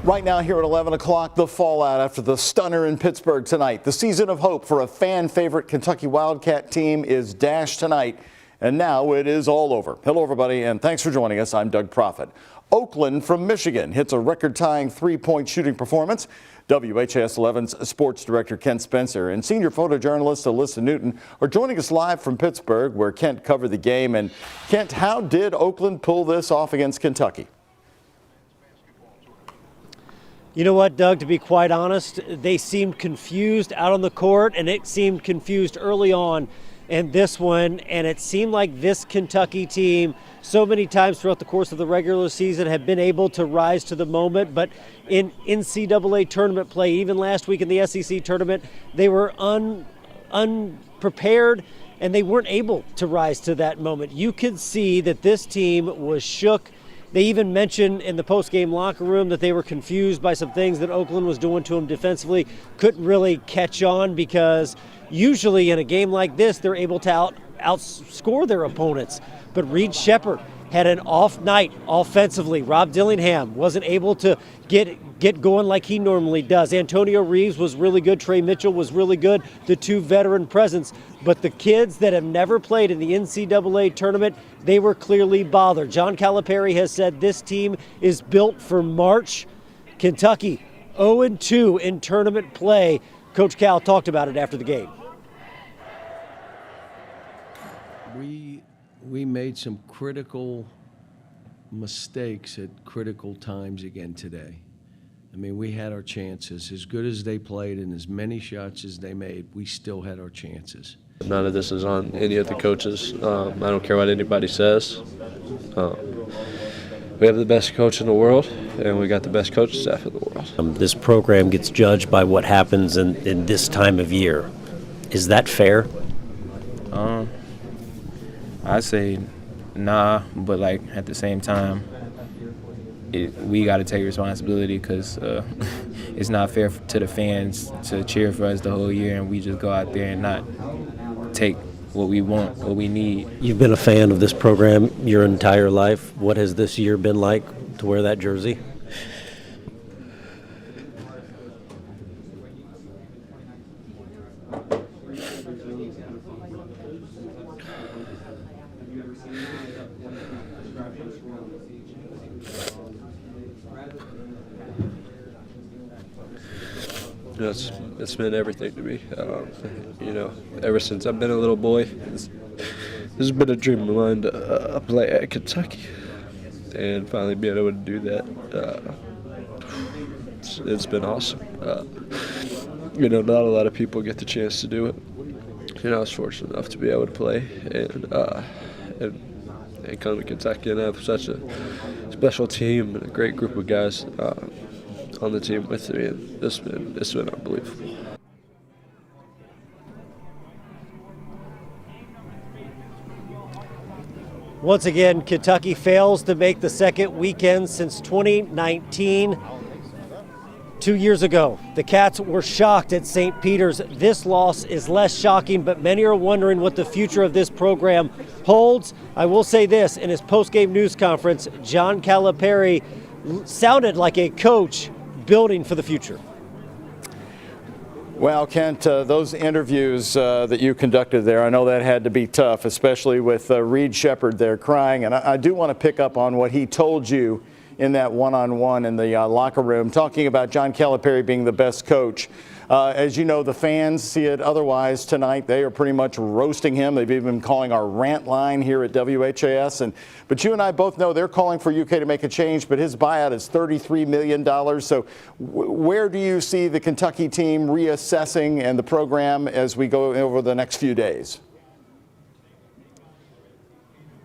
Right now here at 11 o'clock, the fallout after the stunner in Pittsburgh tonight. The season of hope for a fan favorite Kentucky Wildcat team is dashed tonight, and now it is all over. Hello, everybody, and thanks for joining us. I'm Doug Proffitt. Oakland from Michigan hits a record-tying three-point shooting performance. WHAS11's sports director Kent Spencer and senior photojournalist Alyssa Newton are joining us live from Pittsburgh, where Kent covered the game. And Kent, how did Oakland pull this off against Kentucky? You know what, Doug, to be quite honest, they seemed confused out on the court, and it seemed confused early on in this one, and it seemed like this Kentucky team so many times throughout the course of the regular season have been able to rise to the moment, but in NCAA tournament play, even last week in the SEC tournament, they were unprepared, and they weren't able to rise to that moment. You could see that this team was shook. They even mentioned in the post-game locker room that they were confused by some things that Oakland was doing to them defensively. Couldn't really catch on because usually in a game like this, they're able to outscore their opponents. But Reed Sheppard had an off night offensively. Rob Dillingham wasn't able to get going like he normally does. Antonio Reeves was really good. Trey Mitchell was really good. The two veteran presence. But the kids that have never played in the NCAA tournament, they were clearly bothered. John Calipari has said this team is built for March. Kentucky 0-2 in tournament play. Coach Cal talked about it after the game. We made some critical mistakes at critical times again today. I mean, we had our chances. As good as they played and as many shots as they made, we still had our chances. None of this is on any of the coaches. I don't care what anybody says. We have the best coach in the world, and we got the best coaching staff in the world. This program gets judged by what happens in this time of year. Is that fair? I say nah, but like at the same time, we got to take responsibility because it's not fair to the fans to cheer for us the whole year and we just go out there and not take what we want, what we need. You've been a fan of this program your entire life. What has this year been like to wear that jersey? It's been everything to me. Ever since I've been a little boy, this has been a dream of mine to play at Kentucky, and finally being able to do that, it's been awesome. Not a lot of people get the chance to do it. I was fortunate enough to be able to play and come to Kentucky and have such a special team and a great group of guys on the team with me, and it's been unbelievable. Once again, Kentucky fails to make the second weekend since 2019. 2 years ago, the Cats were shocked at St. Peter's. This loss is less shocking, but many are wondering what the future of this program holds. I will say this, in his post-game news conference, John Calipari sounded like a coach building for the future. Well, Kent, those interviews that you conducted there, I know that had to be tough, especially with Reed Sheppard there crying. And I do want to pick up on what he told you in that one-on-one in the locker room, talking about John Calipari being the best coach. As you know, the fans see it otherwise tonight. They are pretty much roasting him. They've even been calling our rant line here at WHAS. But you and I both know they're calling for UK to make a change, but his buyout is $33 million. So where do you see the Kentucky team reassessing and the program as we go over the next few days?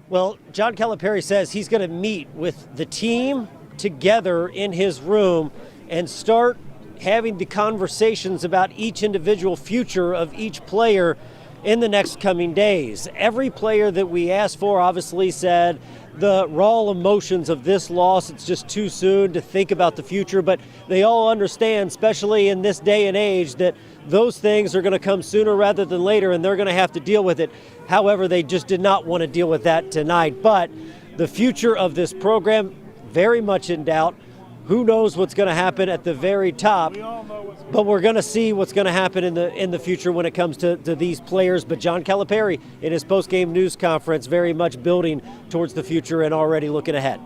Well, John Calipari says he's going to meet with the team together in his room and start having the conversations about each individual future of each player in the next coming days. Every player that we asked for obviously said the raw emotions of this loss, it's just too soon to think about the future, but they all understand, especially in this day and age, that those things are going to come sooner rather than later, and they're going to have to deal with it. However, they just did not want to deal with that tonight. But the future of this program, very much in doubt. Who knows what's going to happen at the very top? But we're going to see what's going to happen in the future when it comes to these players. But John Calipari, in his post-game news conference, very much building towards the future and already looking ahead.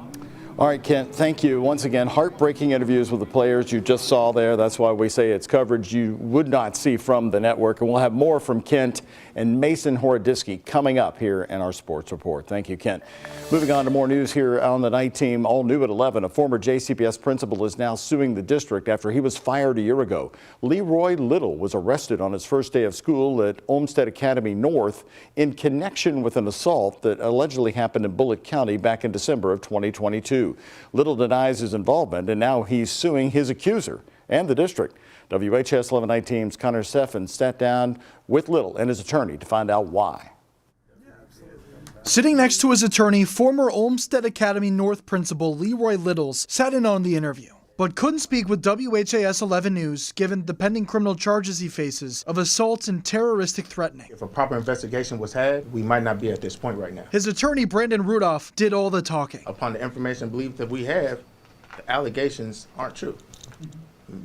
All right, Kent, thank you. Once again, heartbreaking interviews with the players you just saw there. That's why we say it's coverage you would not see from the network. And we'll have more from Kent and Mason Horodisky coming up here in our sports report. Thank you, Kent. Moving on to more news here on the night team. All new at 11, a former JCPS principal is now suing the district after he was fired a year ago. Leroy Little was arrested on his first day of school at Olmsted Academy North in connection with an assault that allegedly happened in Bullitt County back in December of 2022. Little denies his involvement, and now he's suing his accuser and the district. WHAS 11 night team's Connor Steffen sat down with Little and his attorney to find out why. Sitting next to his attorney, former Olmsted Academy North principal Leroy Littles sat in on the interview, but couldn't speak with WHAS 11 News given the pending criminal charges he faces of assault and terroristic threatening. If a proper investigation was had, we might not be at this point right now. His attorney, Brandon Rudolph, did all the talking. Upon the information and belief that we have, the allegations aren't true.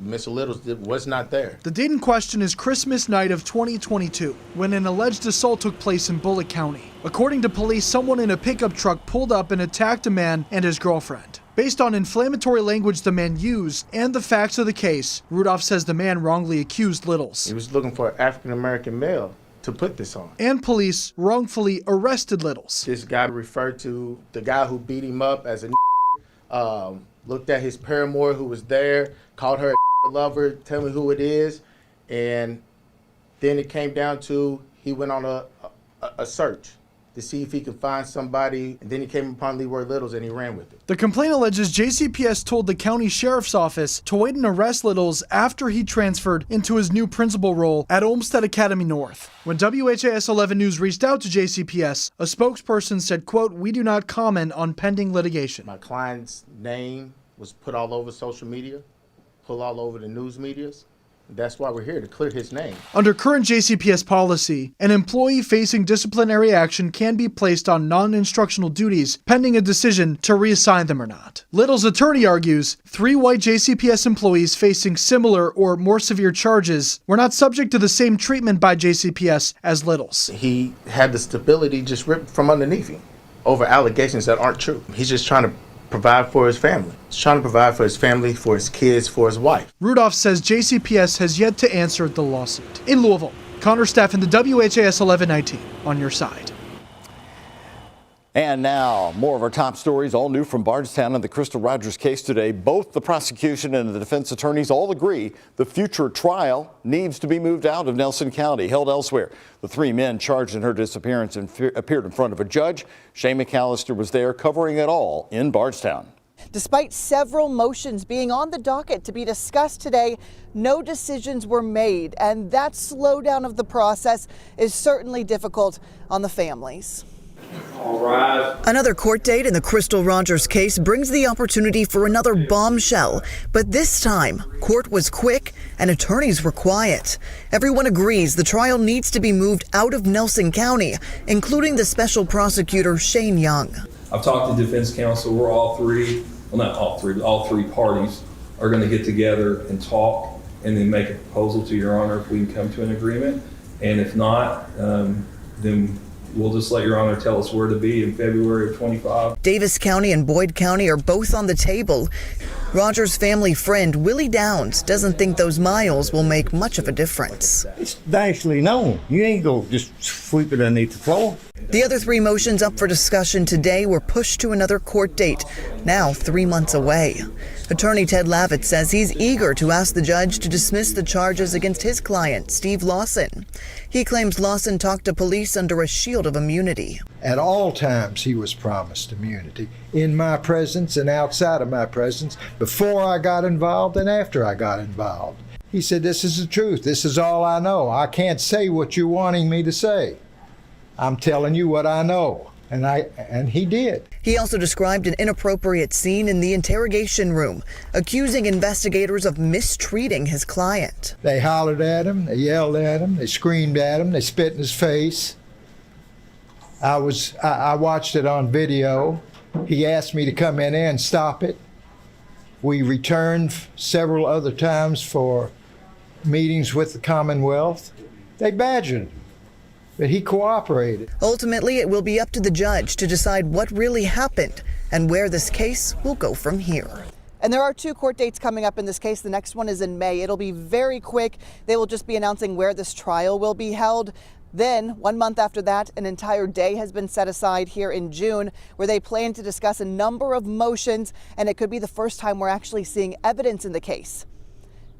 Mr. Littles was not there. The date in question is Christmas night of 2022, when an alleged assault took place in Bullitt County. According to police, someone in a pickup truck pulled up and attacked a man and his girlfriend. Based on inflammatory language the man used and the facts of the case, Rudolph says the man wrongly accused Littles. He was looking for an African-American male to put this on. And police wrongfully arrested Littles. This guy referred to the guy who beat him up as a looked at his paramour who was there, called her a lover, tell me who it is, and then it came down to he went on a search to see if he could find somebody, and then he came upon Leroy Littles and he ran with it. The complaint alleges JCPS told the county sheriff's office to wait and arrest Littles after he transferred into his new principal role at Olmsted Academy North. When WHAS 11 News reached out to JCPS, a spokesperson said, quote, "We do not comment on pending litigation." My client's name was put all over social media, put all over the news medias. That's why we're here, to clear his name. Under current JCPS policy, an employee facing disciplinary action can be placed on non-instructional duties pending a decision to reassign them or not. Little's attorney argues 3 white JCPS employees facing similar or more severe charges were not subject to the same treatment by JCPS as Little's. He had the stability just ripped from underneath him over allegations that aren't true. He's just trying to provide for his family. He's trying to provide for his family, for his kids, for his wife. Rudolph says JCPS has yet to answer the lawsuit. In Louisville, Connor Steffen, the WHAS 11 night team, on your side. And now, more of our top stories, all new from Bardstown and the Crystal Rogers case today. Both the prosecution and the defense attorneys all agree the future trial needs to be moved out of Nelson County, held elsewhere. The 3 men charged in her disappearance appeared in front of a judge. Shane McAllister was there covering it all in Bardstown. Despite several motions being on the docket to be discussed today, no decisions were made, and that slowdown of the process is certainly difficult on the families. Another court date in the Crystal Rogers case brings the opportunity for another bombshell. But this time, court was quick and attorneys were quiet. Everyone agrees the trial needs to be moved out of Nelson County, including the special prosecutor Shane Young. I've talked to defense counsel. We're all three, well, not all three, but all 3 parties are going to get together and talk and then make a proposal to Your Honor if we can come to an agreement. And if not, then we'll just let Your Honor tell us where to be in February of 25. Davis County and Boyd County are both on the table. Rogers' family friend Willie Downs doesn't think those miles will make much of a difference. It's nationally known. You ain't go just sweep it underneath the floor. The other 3 motions up for discussion today were pushed to another court date, now 3 months away. Attorney Ted Lavitt says he's eager to ask the judge to dismiss the charges against his client, Steve Lawson. He claims Lawson talked to police under a shield of immunity. At all times he was promised immunity, in my presence and outside of my presence, before I got involved and after I got involved. He said, "This is the truth. This is all I know. I can't say what you're wanting me to say. I'm telling you what I know." And he did. He also described an inappropriate scene in the interrogation room, accusing investigators of mistreating his client. They hollered at him, they yelled at him, they screamed at him, they spit in his face. I watched it on video. He asked me to come in there and stop it. We returned several other times for meetings with the Commonwealth. They badgered him, but he cooperated. Ultimately, it will be up to the judge to decide what really happened and where this case will go from here. And there are 2 court dates coming up in this case. The next one is in May. It'll be very quick. They will just be announcing where this trial will be held. Then, 1 month after that, an entire day has been set aside here in June where they plan to discuss a number of motions, and it could be the first time we're actually seeing evidence in the case.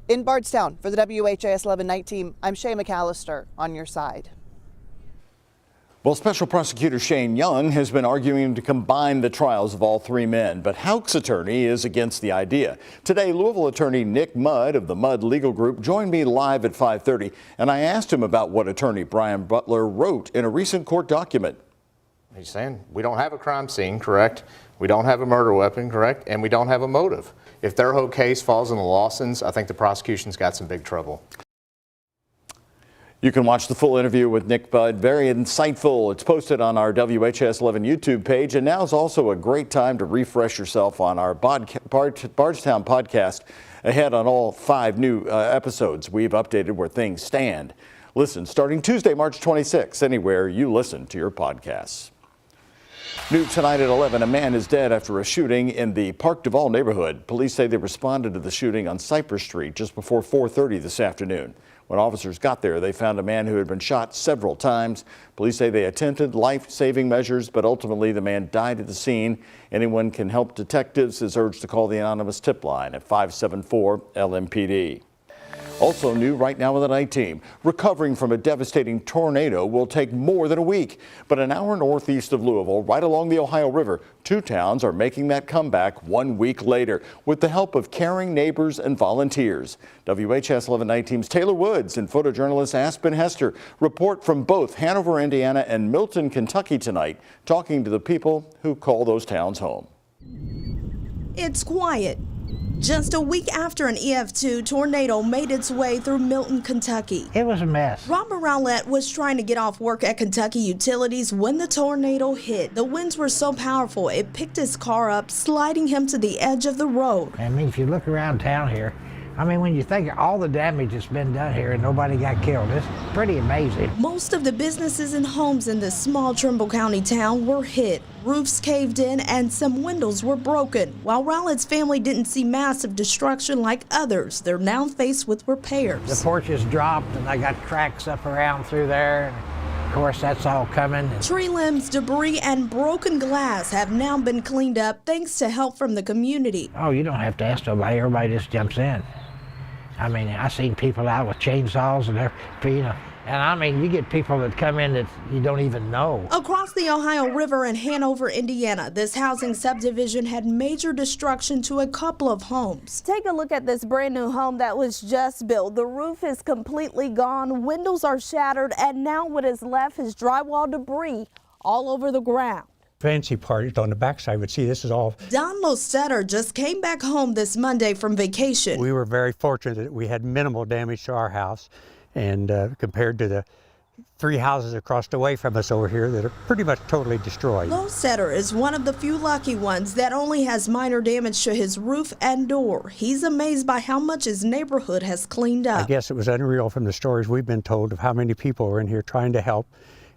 In Bardstown, for the WHAS11 night team, I'm Shay McAllister on your side. Well, Special Prosecutor Shane Young has been arguing to combine the trials of all 3 men, but Houck's attorney is against the idea. Today, Louisville attorney Nick Mudd of the Mudd Legal Group joined me live at 5:30, and I asked him about what attorney Brian Butler wrote in a recent court document. He's saying we don't have a crime scene, correct? We don't have a murder weapon, correct? And we don't have a motive. If their whole case falls in the Lawsons, I think the prosecution's got some big trouble. You can watch the full interview with Nick Mudd. Very insightful. It's posted on our WHAS11 YouTube page, and now is also a great time to refresh yourself on our Bardstown podcast. Ahead on all 5 new episodes, we've updated where things stand. Listen starting Tuesday, March 26th, anywhere you listen to your podcasts. New tonight at 11, a man is dead after a shooting in the Park Duval neighborhood. Police say they responded to the shooting on Cypress Street just before 4:30 this afternoon. When officers got there, they found a man who had been shot several times. Police say they attempted life-saving measures, but ultimately the man died at the scene. Anyone can help detectives is urged to call the anonymous tip line at 574-LMPD. Also new right now with the night team. Recovering from a devastating tornado will take more than a week. But an hour northeast of Louisville, right along the Ohio River, 2 towns are making that comeback 1 week later with the help of caring neighbors and volunteers. WHAS11 night team's Taylor Woods and photojournalist Aspen Hester report from both Hanover, Indiana and Milton, Kentucky tonight, talking to the people who call those towns home. It's quiet. Just a week after an EF2 tornado made its way through Milton, Kentucky. It was a mess. Robert Rowlett was trying to get off work at Kentucky Utilities when the tornado hit. The winds were so powerful, it picked his car up, sliding him to the edge of the road. I mean, if you look around town here, I mean, when you think of all the damage that's been done here and nobody got killed, it's pretty amazing. Most of the businesses and homes in this small Trimble County town were hit. Roofs caved in and some windows were broken. While Rowlett's family didn't see massive destruction like others, they're now faced with repairs. The porches dropped and I got cracks up around through there. And of course, that's all coming. Tree limbs, debris, and broken glass have now been cleaned up thanks to help from the community. Oh, you don't have to ask nobody. Everybody just jumps in. I mean, I've seen people out with chainsaws and everything, you know. And I mean, you get people that come in that you don't even know. Across the Ohio River in Hanover, Indiana, this housing subdivision had major destruction to a couple of homes. Take a look at this brand new home that was just built. The roof is completely gone, windows are shattered, and now what is left is drywall debris all over the ground. Fancy part on the backside would see this is all. Don Lostetter just came back home this Monday from vacation. We were very fortunate that we had minimal damage to our house, and compared to the 3 houses across the way from us over here that are pretty much totally destroyed. Lostetter is one of the few lucky ones that only has minor damage to his roof and door. He's amazed by how much his neighborhood has cleaned up. I guess it was unreal from the stories we've been told of how many people were in here trying to help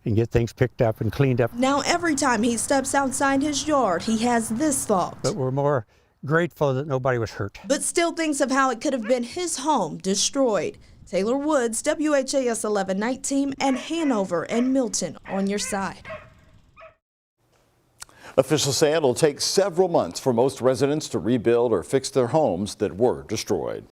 and get things picked up and cleaned up. Now every time he steps outside his yard, he has this thought. But we're more grateful that nobody was hurt. But still thinks of how it could have been his home destroyed. Taylor Woods, WHAS 11 night team, and Hanover and Milton on your side. Officials say it'll take several months for most residents to rebuild or fix their homes that were destroyed.